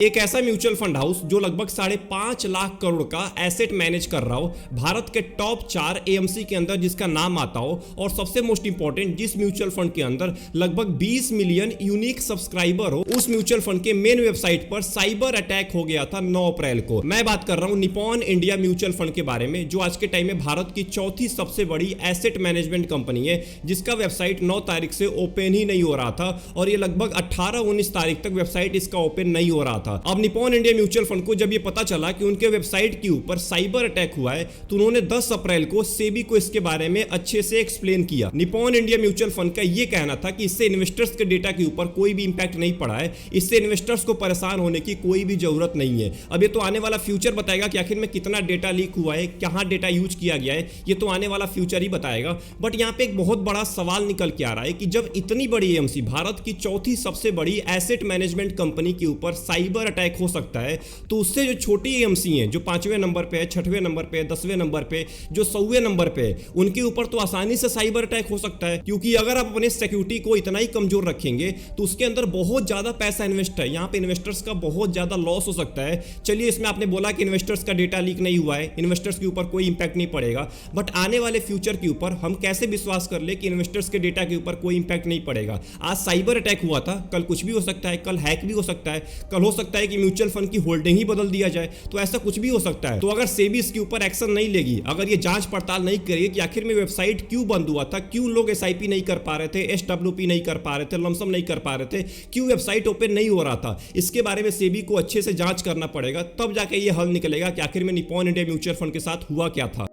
एक ऐसा mutual fund house जो लगभग 5.5 लाख करोड़ का एसेट मैनेज कर रहा हो, भारत के टॉप 4 एएमसी के अंदर जिसका नाम आता हो, और सबसे मोस्ट इंपॉर्टेंट जिस म्यूचुअल फंड के अंदर लगभग 20 मिलियन यूनिक सब्सक्राइबर हो, उस म्यूचुअल फंड के मेन वेबसाइट पर साइबर अटैक हो गया था 9 अप्रैल को। मैं बात कर रहा हूं निपॉन इंडिया म्यूचुअल फंड के बारे में, जो आज के टाइम में भारत की चौथी सबसे बड़ी एसेट मैनेजमेंट कंपनी है, जिसका वेबसाइट 9 तारीख से ओपन ही नहीं हो रहा था और ये लगभग 18-19 तारीख तक वेबसाइट इसका ओपन नहीं हो रहा था। अब निपॉन इंडिया म्यूचुअल फंड को जब ये पता चला कि उनके वेबसाइट के ऊपर साइबर अटैक हुआ है, तो उन्होंने 10 अप्रैल को सेबी को इसके बारे में अच्छे से एक्सप्लेन किया। निपॉन इंडिया म्यूचुअल फंड का ये कहना था कि इससे इन्वेस्टर्स के डेटा के ऊपर कोई भी इंपैक्ट नहीं पड़ा है, इससे इन्वेस्टर्स को परेशान होने की कोई भी जरूरत नहीं है। अब ये तो आने वाला फ्यूचर बताएगा कि आखिर में कितना डेटा लीक हुआ है, कहां डेटा यूज किया गया है, ये तो आने वाला फ्यूचर ही बताएगा। बट यहां पे एक बहुत बड़ा सवाल निकल के आ रहा है कि जब इतनी बड़ी एएमसी, भारत की चौथी सबसे बड़ी एसेट मैनेजमेंट कंपनी के ऊपर साइबर अटैक हो सकता है, तो उससे जो छोटी एएमसी हैं, जो 5वें नंबर पे है, 6वें नंबर पे, 10वें नंबर पे, जो 100वें नंबर पे, उनके ऊपर तो आसानी से साइबर अटैक हो सकता है। क्योंकि अगर आप अपने सिक्योरिटी को इतना ही कमजोर रखेंगे तो उसके अंदर बहुत ज्यादा पैसा इन्वेस्ट है, यहां पे इन्वेस्टर्स का बहुत ज्यादा लॉस हो सकता है। चलिए, इसमें आपने बोला कि इन्वेस्टर्स का डेटा लीक नहीं हुआ है, इन्वेस्टर्स के ऊपर कोई इंपैक्ट नहीं पड़ेगा, बट आने वाले फ्यूचर के ऊपर हम कैसे विश्वास कर ले कि इन्वेस्टर्स के डेटा के ऊपर कोई इंपैक्ट नहीं पड़ेगा। आज साइबर अटैक हुआ था, कल कुछ भी हो सकता है, कल हैक भी हो सकता है, कल हो सकता है कि म्यूचुअल फंड की होल्डिंग ही बदल दिया जाए, तो ऐसा कुछ भी हो सकता है। तो अगर सेबी इसके ऊपर एक्शन नहीं लेगी, अगर ये जांच पड़ताल नहीं करेगी कि आखिर में वेबसाइट क्यों बंद हुआ था, क्यों लोग एसआईपी नहीं कर पा रहे थे, एसडब्ल्यूपी नहीं कर पा रहे थे, लमसम नहीं कर पा रहे थे, क्यों वेबसाइट ओपन नहीं हो रहा था, इसके बारे में सेबी को अच्छे से जांच करना पड़ेगा, तब जाके ये हल निकलेगा कि आखिर में निपॉन इंडिया म्यूचुअल फंड के साथ हुआ क्या था।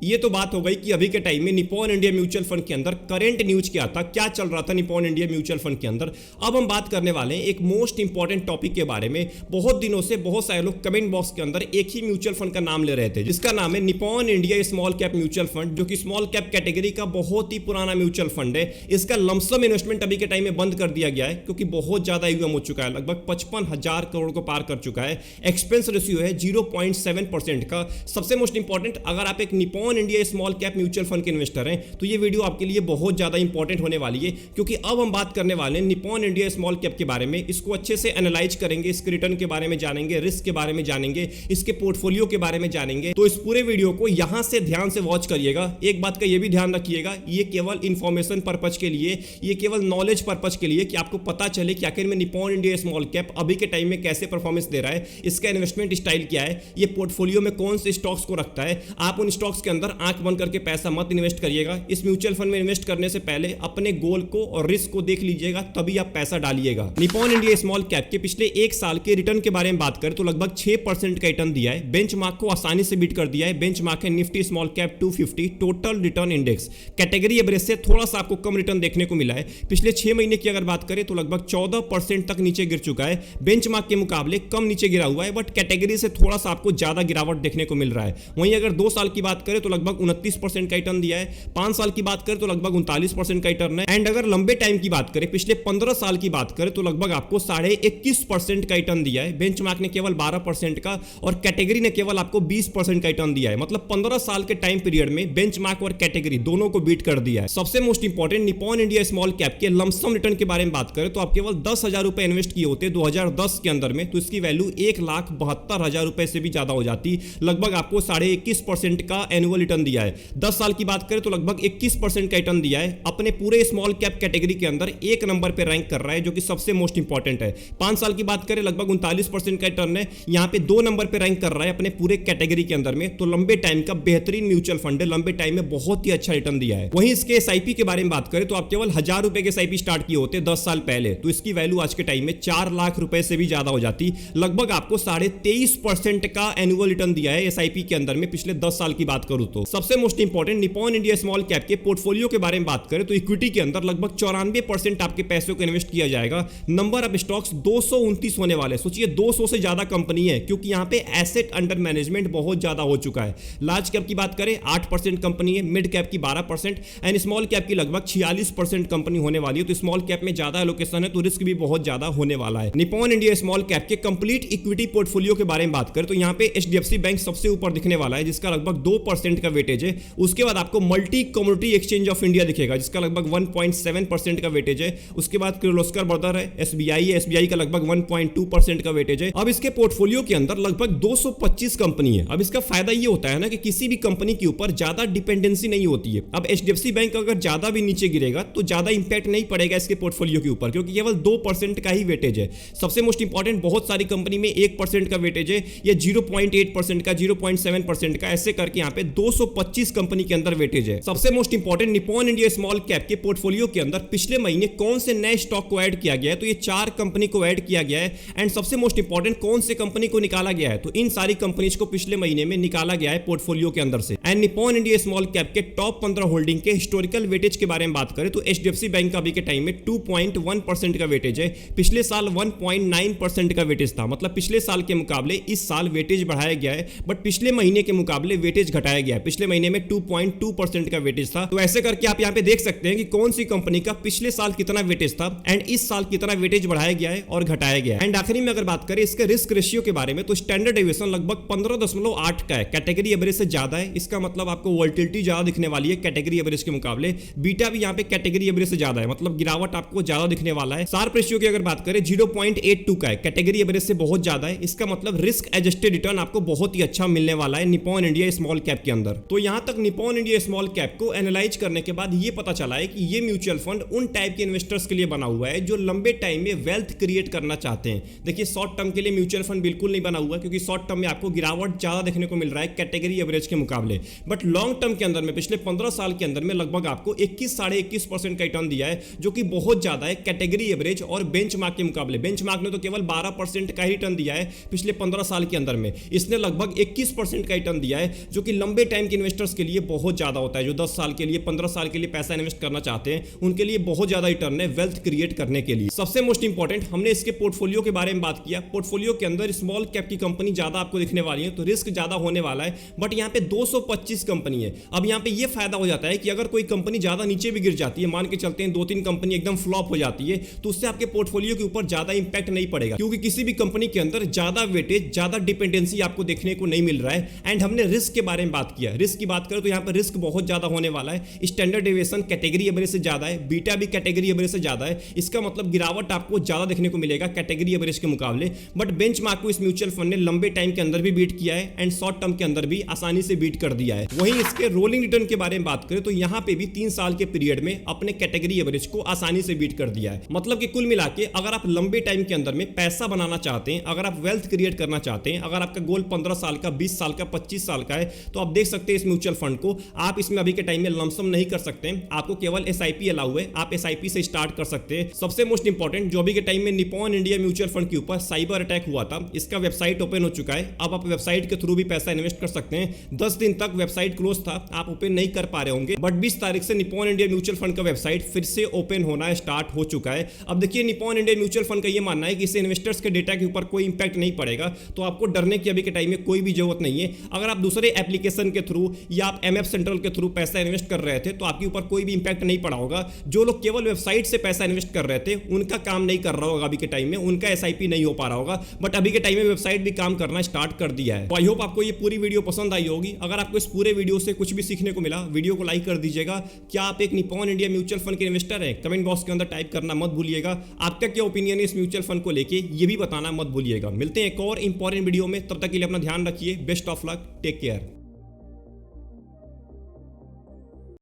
ये तो बात हो गई कि अभी के टाइम में निपॉन इंडिया म्यूचुअल फंड के अंदर करंट न्यूज क्या था, क्या चल रहा था निपॉन इंडिया म्यूचुअल फंड के अंदर। अब हम बात करने वाले हैं एक मोस्ट इंपॉर्टेंट टॉपिक के बारे में। बहुत दिनों से बहुत सारे लोग कमेंट बॉक्स के अंदर एक ही म्यूचुअल फंड का नाम ले रहे थे, जिसका नाम है Nippon India small cap mutual fund, जो कि स्मॉल कैप कैटेगरी का बहुत ही पुराना म्यूचुअल फंड है। इसका लमसम इन्वेस्टमेंट अभी के टाइम में बंद कर दिया गया है, क्योंकि बहुत ज्यादा यूएम हो चुका है, लगभग 55,000 करोड़ को पार कर चुका है। एक्सपेंस रेशियो है 0.7% का। सबसे मोस्ट इंपॉर्टेंट, अगर आप एक Nippon India small cap mutual fund के इन्वेस्टर हैं, तो ये वीडियो आपके लिए बहुत ज्यादा इंपॉर्टेंट होने वाली है, क्योंकि अब हम बात करने वाले हैं निपॉन इंडिया स्मॉल कैप के बारे में। इसको अच्छे से एनालाइज करेंगे, इसके रिटर्न के बारे में जानेंगे, रिस्क के बारे में जानेंगे, इसके पोर्टफोलियो के बारे में जानेंगे। तो इस पूरे वीडियो को यहां से ध्यान से वॉच करिएगा। एक बात का यह भी ध्यान रखिएगा, ये केवल इंफॉर्मेशन पर्पज के लिए, ये केवल नॉलेज पर्पज के लिए, कि आपको पता चले कि आखिर में निपॉन इंडिया स्मॉल कैप अभी के टाइम में कैसे परफॉर्मेंस दे रहा है, इसका इन्वेस्टमेंट स्टाइल क्या है, ये पोर्टफोलियो में कौन से स्टॉक्स को रखता है। आप उन स्टॉक्स के अंदर आंख बंद करके पैसा मत इन्वेस्ट करिएगा। इस म्यूचुअल फंड में इन्वेस्ट करने से पहले अपने गोल को और रिस्क को देख लीजिएगा, तभी आप पैसा डालिएगा। निपॉन इंडिया स्मॉल कैप के पिछले एक साल के रिटर्न के बारे में बात करें तो लगभग 6% का रिटर्न दिया है। बेंचमार्क को आसानी से बीट कर दिया है। बेंचमार्क है Nifty small cap 250 total return index. Category average से थोड़ा सा आपको कम रिटर्न देखने को मिला है। पिछले 6 महीने की अगर बात करें तो लगभग 14% तक नीचे गिर चुका है। बेंचमार्क के मुकाबले कम नीचे गिरा हुआ है, बट कैटेगरी से थोड़ा सा आपको ज्यादा गिरावट देखने को मिल रहा है। वहीं अगर 2 साल की बात करें तो लगभग 29% का रिटर्न दिया है। 5 साल की बात करें तो लगभग 39% का रिटर्न है। एंड अगर लंबे टाइम की बात करें, पिछले 15 साल की बात करें तो लगभग आपको 21.5% का रिटर्न दिया है। बेंचमार्क ने केवल 12% का और कैटेगरी ने केवल आपको 20% का रिटर्न दिया है। मतलब 15 साल के टाइम पीरियड में बेंचमार्क और कैटेगरी दोनों को बीट कर दिया है। सबसे most important, Nippon India small cap के लमसम रिटर्न के बारे में बात करें तो आप केवल 10,000 रुपए इन्वेस्ट किए होते 2010 के अंदर में, तो इसकी वैल्यू 1,72,000 रुपए से भी ज्यादा हो जाती। लगभग आपको 21.5% का एनुअल रिटर्न दिया है। 10 साल की बात करें तो लगभग 21% का रिटर्न दिया है। अपने पूरे स्मॉल कैप कैटेगरी के अंदर 1 नंबर पे रैंक कर रहा है, जो कि सबसे मोस्ट इंपॉर्टेंट है। 5 साल की बात करें लगभग 39% का रिटर्न है। यहां पे 2 नंबर पे रैंक कर रहा है अपने पूरे कैटेगरी के अंदर में। तो लंबे टाइम का बेहतरीन म्यूचुअल फंड है, लंबे टाइम में बहुत ही अच्छा रिटर्न दिया है। वहीं इसके एसआईपी के बारे में बात करें तो आप केवल 1,000 रुपए के एसआईपी स्टार्ट किए होते 10 साल पहले, तो इसकी वैल्यू आज के टाइम में 4 लाख रुपए से भी ज्यादा हो जाती। लगभग आपको 23.5% का एनुअल रिटर्न दिया है एसआईपी के अंदर में पिछले 10 साल की बात करूं तो। सबसे most important, Nippon India small cap के पोर्टफोलियो के बारे में बात करें तो इक्विटी के अंदर लगभग 94% आपके पैसों को इन्वेस्ट किया जाएगा। नंबर ऑफ स्टॉक्स 229 होने वाले। सोचिए 200 से ज्यादा कंपनी है, क्योंकि यहां पे एसेट अंडर मैनेजमेंट बहुत ज्यादा हो चुका है। लार्ज कैप की बात करें 8% कंपनी है, मिड कैप की 12% एंड स्मॉल कैप की लगभग 46% कंपनी होने वाली है। तो स्मॉल कैप में ज्यादा एलोकेशन है, तो रिस्क भी बहुत ज्यादा होने वाला है। निपॉन इंडिया स्मॉल कैप के कंप्लीट इक्विटी पोर्टफोलियो के बारे में बात करें तो यहां पे एचडीएफसी बैंक सबसे ऊपर दिखने वाला है, जिसका लगभग 2% 1% का वेटेज है। उसके बाद आपको multi commodity exchange of India दिखेगा जिसका लगभग 1.7% का वेटेज है। उसके बाद किर्लोस्कर ब्रदर है, एसबीआई है, एसबीआई का लगभग 1.2% का वेटेज है। अब इसके पोर्टफोलियो के अंदर लगभग 225 कंपनी है। अब इसका फायदा ये होता है ना कि किसी भी कंपनी के ऊपर ज्यादा डिपेंडेंसी नहीं होती है। अब एचडीएफसी बैंक अगर ज्यादा भी नीचे गिरेगा तो ज्यादा इंपैक्ट नहीं पड़ेगा इसके पोर्टफोलियो के ऊपर, क्योंकि केवल 2% का ही वेटेज है। सबसे मोस्ट इंपॉर्टेंट, बहुत सारी कंपनी में 1% का वेटेज है या 0.8% का, 0.7% का, ऐसे करके यहाँ पे 225 कंपनी के अंदर वेटेज है। सबसे most important, Nippon India small cap के पोर्टफोलियो के अंदर पिछले महीने कौन से नए स्टॉक को ऐड किया गया है, तो ये 4 कंपनी को ऐड किया गया है। एंड सबसे मोस्ट इंपॉर्टेंट, कौन से कंपनी को निकाला गया है, तो इन सारी कंपनीज को पिछले महीने में निकाला गया है पोर्टफोलियो के अंदर से। And Nippon India small cap के टॉप 15 होल्डिंग के हिस्टोरिकल वेटेज के बारे में बात करें तो एचडीएफसी बैंक का अभी के टाइम में 2.1% का वेटेज है। पिछले साल 1.9% का वेटेज था, मतलब पिछले साल के मुकाबले इस साल वेटेज बढ़ाया गया है, बट पिछले महीने के मुकाबले वेटेज घटाया गया है। पिछले महीने में 2.2% का वेटेज था। तो ऐसे करके आप यहां पे देख सकते हैं कि कौन सी कंपनी का पिछले साल कितना वेटेज था एंड इस साल कितना वेटेज बढ़ाया गया है और घटाया गया है। एंड आखिरी में अगर बात करें इसके रिस्क रेशियो के बारे में तो स्टैंडर्ड डेविएशन लगभग 15.8 का है, कैटेगरी एवरेज से ज्यादा है। इसका मतलब आपको वोलेटिलिटी ज्यादा दिखने वाली है कैटेगरी एवरेज के मुकाबले। बीटा भी यहां पे कैटेगरी एवरेज से ज्यादा है, मतलब गिरावट आपको ज्यादा दिखने वाला है। शार्प रेशियो की अगर बात करें 0.82 का है, कैटेगरी एवरेज से बहुत ज्यादा है। इसका मतलब रिस्क एडजस्टेड रिटर्न आपको बहुत ही अच्छा मिलने वाला है निप्पॉन इंडिया स्मॉल कैप के अंदर। तो यहां तक निप्पॉन इंडिया स्मॉल कैप को एनालाइज करने के बाद ये पता चला है कि ये म्यूचुअल फंड उन टाइप के इन्वेस्टर्स के लिए बना हुआ है जो लंबे टाइम में वेल्थ क्रिएट करना चाहते हैं। देखिए, शॉर्ट टर्म के लिए म्यूचुअल फंड बिल्कुल नहीं बना हुआ, क्योंकि शॉर्ट टर्म में आपको गिरावट ज्यादा देखने को मिल रहा है कैटेगरी एवरेज के मुकाबले। बट लॉन्ग टर्म के अंदर में पिछले 15 साल के अंदर में लगभग आपको 21-21.5% का रिटर्न दिया है, जो कि बहुत ज्यादा है कैटेगरी एवरेज और बेंचमार्क के मुकाबले। बेंचमार्क ने तो केवल 12% का ही रिटर्न दिया है पिछले 15 साल के अंदर में, इसने लगभग 21% का रिटर्न दिया है, जो कि लंबे टाइम के इन्वेस्टर्स के लिए बहुत ज्यादा होता है। जो 10 साल के लिए, 15 साल के लिए पैसा इन्वेस्ट करना चाहते हैं उनके लिए बहुत ज्यादा रिटर्न है वेल्थ क्रिएट करने के लिए। सबसे मोस्ट इंपॉर्टेंट, हमने इसके पोर्टफोलियो के बारे में बात किया। पोर्टफोलियो के अंदर स्मॉल कैप की कंपनी ज्यादा आपको दिखने वाली है, तो रिस्क ज्यादा होने वाला है। बट यहाँ पे 225 कंपनी है। अब यहाँ पे ये फायदा हो जाता है कि अगर कोई कंपनी ज्यादा नीचे भी गिर जाती है, मान के चलते हैं 2-3 कंपनी एकदम फ्लॉप हो जाती है, तो उससे आपके पोर्टफोलियो के ऊपर ज्यादा इंपैक्ट नहीं पड़ेगा, क्योंकि किसी भी कंपनी के अंदर ज्यादा वेटेज, ज्यादा डिपेंडेंसी आपको देखने को नहीं मिल रहा है। एंड हमने रिस्क के बारे में बात किया। रिस्क की बात करें तो यहाँ पर रिस्क बहुत ज्यादा होने वाला है। स्टैंडर्ड डेविएशन कैटेगरी एवरेज से ज्यादा है, बीटा भी कैटेगरी एवरेज से ज्यादा है। इसका मतलब गिरावट आपको ज्यादा देखने को मिलेगा कैटेगरी एवरेज के मुकाबले। बट बेंचमार्क को इस म्यूचुअल फंड ने लंबे टाइम के अंदर भी बीट किया है एंड शॉर्ट टर्म के अंदर भी आसानी से बीट कर दिया है। वहीं इसके रोलिंग रिटर्न के बारे में बात करें तो यहाँ पे भी 3 साल के पीरियड में अपने कैटेगरी एवरेज को आसानी से बीट कर दिया है। मतलब कि कुल मिला के अगर आप लंबे टाइम के अंदर में पैसा बनाना चाहते हैं, अगर आप वेल्थ क्रिएट करना चाहते हैं, अगर आपका गोल 15 साल का, 20 साल का, 25 साल का है, तो आप देख सकते हैं इस म्यूचुअल फंड को। आप इसमें अभी के टाइम में लमसम नहीं कर सकते, आपको केवल एसआईपी अलाउ है। आप एसआईपी से स्टार्ट कर सकते हैं। सबसे मोस्ट इंपॉर्टेंट, जो अभी के टाइम में निप्पॉन इंडिया म्यूचुअल फंड के ऊपर साइबर अटैक हुआ था, इसका वेबसाइट ओपन हो चुका है। अब आप वेबसाइट के थ्रू भी पैसा इन्वेस्ट कर सकते हैं। 10 दिन तक वेबसाइट क्लोज था, आप ओपन नहीं कर पा रहे होंगे, बट 20 तारीख से निप्पॉन इंडिया म्यूचुअल फंड का वेबसाइट फिर से ओपन होना स्टार्ट हो चुका है। अब देखिए, निप्पॉन इंडिया म्यूचुअल फंड का यह मानना है कि इससे इन्वेस्टर्स के डेटा के ऊपर कोई इंपैक्ट नहीं पड़ेगा, तो आपको डरने की अभी के टाइम में कोई भी जरूरत नहीं है। अगर आप दूसरे एप्लीकेशन के थ्रू या आप एमएफ सेंट्रल के थ्रू पैसा इन्वेस्ट कर रहे थे तो आपके ऊपर कोई भी इंपैक्ट नहीं पड़ा होगा। जो लोग केवल वेबसाइट से पैसा इन्वेस्ट कर रहे थे उनका काम नहीं कर रहा होगा अभी के टाइम में, उनका एसआईपी नहीं हो पा रहा होगा। बट अभी के टाइम में वेबसाइट भी काम करना स्टार्ट कर दिया है। तो आई होप आपको ये पूरी वीडियो पसंद आई होगी। अगर आपको इस पूरे वीडियो से कुछ भी सीखने को मिला, वीडियो को लाइक कर दीजिएगा। क्या आप एक निप्पॉन इंडिया म्यूचुअल फंड के इन्वेस्टर हैं? कमेंट बॉक्स के अंदर टाइप करना मत भूलिएगा। आपका क्या ओपिनियन है इस म्यूचुअल फंड को लेके, ये भी बताना मत भूलिएगा। मिलते हैं एक और इंपॉर्टेंट वीडियो में, तब तक के लिए अपना ध्यान रखिए। Best of luck, take care.